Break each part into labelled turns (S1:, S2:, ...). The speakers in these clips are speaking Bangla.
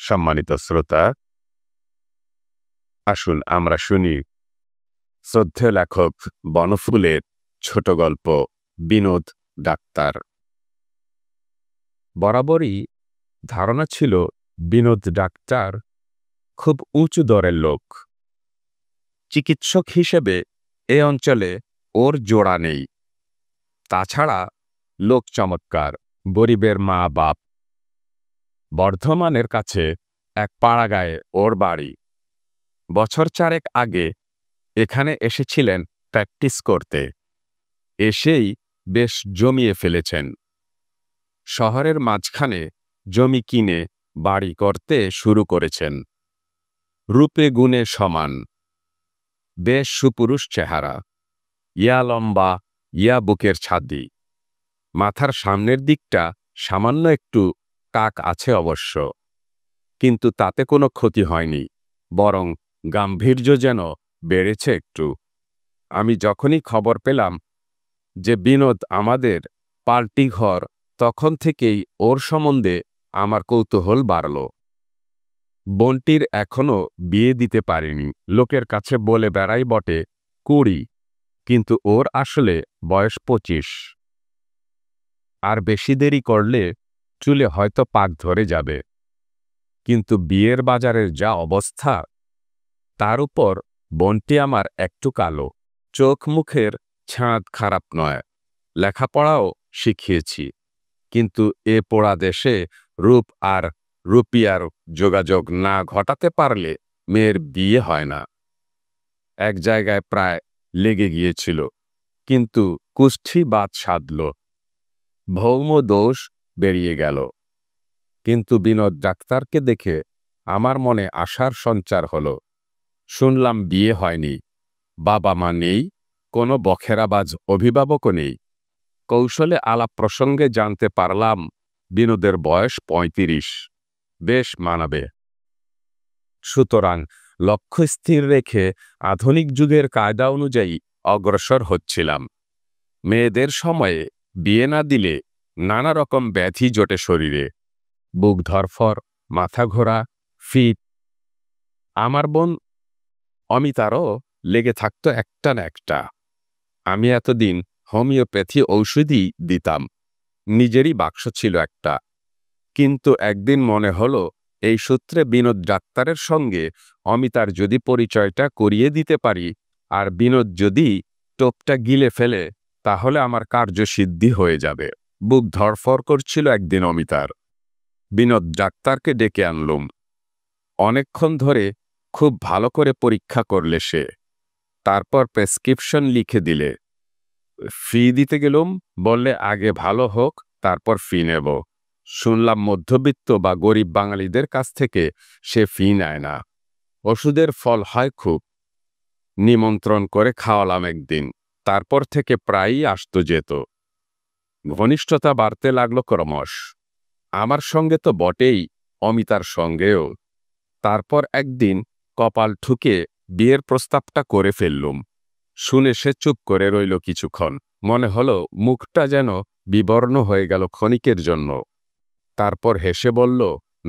S1: সম্মানিত শ্রোতা, আসুন আমরা শুনি শ্রদ্ধেয় লেখক বনফুলের ছোট গল্প বিনোদ ডাক্তার। বরাবরই ধারণা ছিল বিনোদ ডাক্তার খুব উঁচু দরের লোক। চিকিৎসক হিসেবে এ অঞ্চলে ওর জোড়া নেই। তাছাড়া লোক চমৎকার, গরিবের মা বাপ। বর্ধমানের কাছে এক পাড়াগাঁয়ে ওর বাড়ি। বছর 4 আগে এখানে এসেছিলেন প্র্যাকটিস করতে। এসেই বেশ জমিয়ে ফেলেছেন। শহরের মাঝখানে জমি কিনে বাড়ি করতে শুরু করেছেন। রূপে গুণে সমান, বেশ সুপুরুষ চেহারা, ইয়া লম্বা ইয়া বুকের ছাদি। মাথার সামনের দিকটা সামান্য একটু কাক আছে অবশ্য, কিন্তু তাতে কোনো ক্ষতি হয়নি, বরং গাম্ভীর্য যেন বেড়েছে একটু। আমি যখনই খবর পেলাম যে বিনোদ আমাদের পাল্টি ঘর, তখন থেকেই ওর সম্বন্ধে আমার কৌতূহল বাড়ল। বোনটির এখনো বিয়ে দিতে পারিনি। লোকের কাছে বলে বেড়াই বটে 20, কিন্তু ওর আসলে বয়স 25। আর বেশি দেরি করলে চুলে হয়তো পাক ধরে যাবে। কিন্তু বিয়ের বাজারের যা অবস্থা, তার উপর বোনটি আমার একটু কালো। চোখ মুখের ছাঁদ খারাপ নয়, লেখাপড়াও শিখিয়েছি, কিন্তু এ পোড়া দেশে রূপ আর রুপিয়ার যোগাযোগ না ঘটাতে পারলে মেয়ের বিয়ে হয় না। এক জায়গায় প্রায় লেগে গিয়েছিল, কিন্তু কুষ্ঠি বাদ সাধল, ভৌম দোষ বেরিয়ে গেল। কিন্তু বিনোদ ডাক্তারকে দেখে আমার মনে আশার সঞ্চার হলো। শুনলাম বিয়ে হয়নি, বাবা মা নেই, কোনো বখেরাবাজ অভিভাবকও নেই। কৌশলে আলাপ প্রসঙ্গে জানতে পারলাম বিনোদের বয়স 35, বেশ মানাবে। সুতরাং লক্ষ্য স্থির রেখে আধুনিক যুগের কায়দা অনুযায়ী অগ্রসর হচ্ছিলাম। মেয়েদের সময়ে বিয়ে না দিলে নানা রকম ব্যাধি জোটে শরীরে, বুক ধরফর, মাথা ঘোরা, ফিট। আমার বোন অমিতারও লেগে থাকতো একটা না একটা। আমি এতদিন হোমিওপ্যাথি ঔষধই দিতাম, নিজেরই বাক্স ছিল একটা। কিন্তু একদিন মনে হলো এই সূত্রে বিনোদ ডাক্তারের সঙ্গে অমিতার যদি পরিচয়টা করিয়ে দিতে পারি, আর বিনোদ যদি টোপটা গিলে ফেলে, তাহলে আমার কার্যসিদ্ধি হয়ে যাবে। বুক ধরফর করছিল একদিন অমিতার। বিনোদ ডাক্তারকে ডেকে আনলুম। অনেকক্ষণ ধরে খুব ভালো করে পরীক্ষা করলে সে। তারপর প্রেসক্রিপশন লিখে দিলে। ফি দিতে গেলুম, বললে আগে ভালো হোক, তারপর ফি নেব। শুনলাম মধ্যবিত্ত বা গরিব বাঙালিদের কাছ থেকে সে ফি নেয় না। ওষুধের ফল হয় খুব। নিমন্ত্রণ করে খাওয়ালাম একদিন। তারপর থেকে প্রায়ই আসতো যেত। ঘনিষ্ঠতা বাড়তে লাগলো ক্রমশ। আমার সঙ্গে তো বটেই, অমিতার সঙ্গেও। তারপর একদিন কপাল ঠুকে বিয়ের প্রস্তাবটা করে ফেললুম। শুনে সে চুপ করে রইল কিছুক্ষণ। মনে হলো মুখটা যেন বিবর্ণ হয়ে গেল ক্ষণিকের জন্য। তারপর হেসে বলল,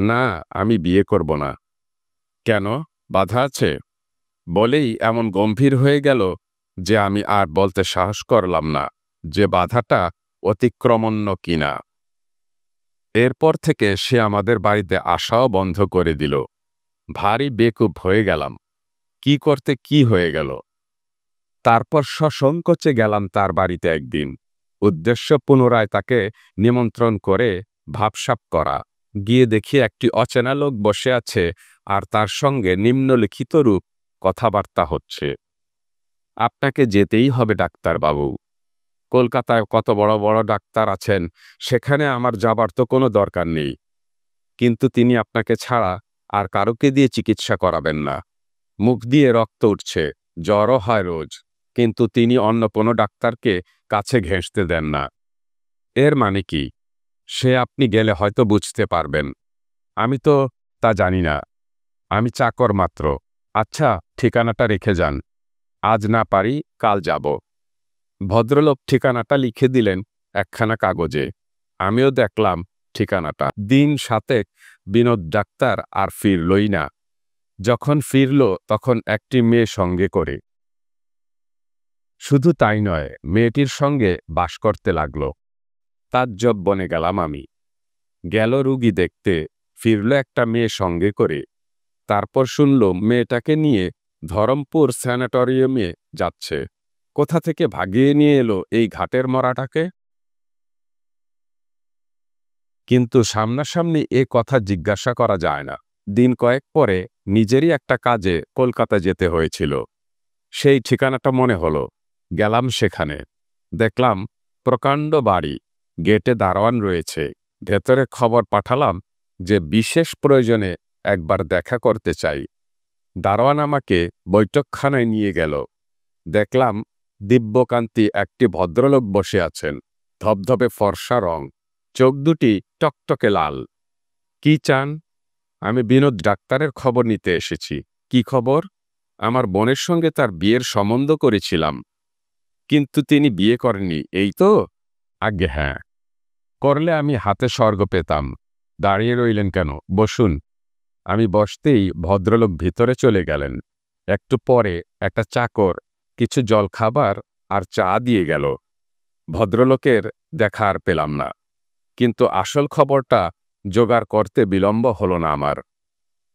S1: না, আমি বিয়ে করব না। কেন, বাধা আছে? বলেই এমন গম্ভীর হয়ে গেল যে আমি আর বলতে সাহস করলাম না যে বাধাটা অতিক্রমণ্য কিনা। এরপর থেকে সে আমাদের বাড়িতে আসাও বন্ধ করে দিল। ভারী বেকুব হয়ে গেলাম, কি করতে কি হয়ে গেল। তারপর সসংকোচে গেলাম তার বাড়িতে একদিন। উদ্দেশ্য পুনরায় তাকে নিমন্ত্রণ করে ভাবসাব করা। গিয়ে দেখি একটি অচেনা লোক বসে আছে, আর তার সঙ্গে নিম্নলিখিত রূপ কথাবার্তা হচ্ছে। আপনাকে যেতেই হবে ডাক্তারবাবু। কলকাতায় কত বড় বড় ডাক্তার আছেন, সেখানে আমার যাবার তো কোনো দরকার নেই। কিন্তু তিনি আপনাকে ছাড়া আর কারোকে দিয়ে চিকিৎসা করাবেন না। মুখ দিয়ে রক্ত উঠছে, জ্বরও হয় রোজ, কিন্তু তিনি অন্য কোনো ডাক্তারকে কাছে ঘেঁষতে দেন না। এর মানে কি? সে আপনি গেলে হয়তো বুঝতে পারবেন। আমি তো তা জানি না, আমি চাকর মাত্র। আচ্ছা, ঠিকানাটা রেখে যান, আজ না পারি কাল যাব। ভদ্রলোক ঠিকানাটা লিখে দিলেন একখানা কাগজে। আমিও দেখলাম ঠিকানাটা। দিন 7 বিনোদ ডাক্তার আর ফিরলই না। যখন ফিরল তখন একটি মেয়ে সঙ্গে করে। শুধু তাই নয়, মেয়েটির সঙ্গে বাস করতে লাগল। তাজ্জব বনে গেলাম আমি। গেল রুগী দেখতে, ফিরল একটা মেয়ে সঙ্গে করে। তারপর শুনল মেয়েটাকে নিয়ে ধরমপুর স্যানাটোরিয়ামে যাচ্ছে। কোথা থেকে ভাগিয়ে নিয়ে এলো এই ঘাটের মরাটাকে? কিন্তু সামনাসামনি এ কথা জিজ্ঞাসা করা যায় না। দিন কয়েক পরে নিজেরই একটা কাজে কলকাতা যেতে হয়েছিল। সেই ঠিকানাটা মনে হলো। গেলাম সেখানে। দেখলাম প্রকাণ্ড বাড়ি, গেটে দারোয়ান রয়েছে। ভেতরে খবর পাঠালাম যে বিশেষ প্রয়োজনে একবার দেখা করতে চাই। দারোয়ান আমাকে বৈঠকখানায় নিয়ে গেল। দেখলাম দিব্যকান্তি একটি ভদ্রলোক বসে আছেন। ধবধবে ফর্সা রং, চোখ দুটি টকটকে লাল। কি চান? আমি বিনোদ ডাক্তারের খবর নিতে এসেছি। কি খবর? আমার বোনের সঙ্গে তার বিয়ের সম্বন্ধ করেছিলাম, কিন্তু তিনি বিয়ে করেননি, এই তো? আজ্ঞে হ্যাঁ। করলে আমি হাতে স্বর্গ পেতাম। দাঁড়িয়ে রইলেন কেন? বসুন। আমি বসতেই ভদ্রলোক ভিতরে চলে গেলেন। একটু পরে একটা চাকর কিছু জলখাবার আর চা দিয়ে গেল। ভদ্রলোকের দেখা আর পেলাম না। কিন্তু আসল খবরটা জোগাড় করতে বিলম্ব হলো না আমার।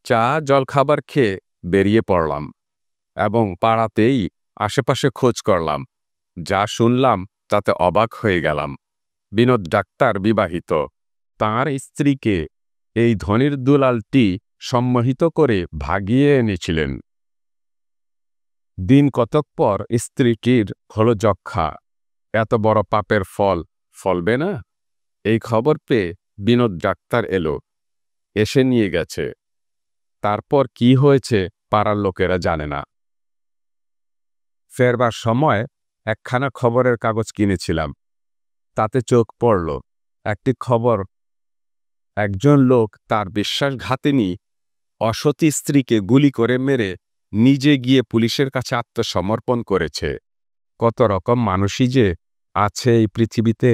S1: চা জলখাবার খেয়ে বেরিয়ে পড়লাম এবং পাড়াতেই আশেপাশে খোঁজ করলাম। যা শুনলাম তাতে অবাক হয়ে গেলাম। বিনোদ ডাক্তার বিবাহিত। তাঁর স্ত্রীকে এই ধনির দুলালটি সম্মোহিত করে ভাগিয়ে এনেছিলেন। দিন কতক পর স্ত্রীটির হলো যক্ষা। এত বড় পাপের ফল ফলবে না? এই খবর পেয়ে বিনোদ ডাক্তার এলো, এসে নিয়ে গেছে। তারপর কি হয়েছে পাড়ার লোকেরা জানে না। ফেরবার সময় একখানা খবরের কাগজ কিনেছিলাম। তাতে চোখ পড়ল একটি খবর, একজন লোক তার বিশ্বাসঘাতিনী অসতী স্ত্রীকে গুলি করে মেরে নিজে গিয়ে পুলিশের কাছে আত্মসমর্পণ করেছে। কত রকম মানুষই যে আছে এই পৃথিবীতে।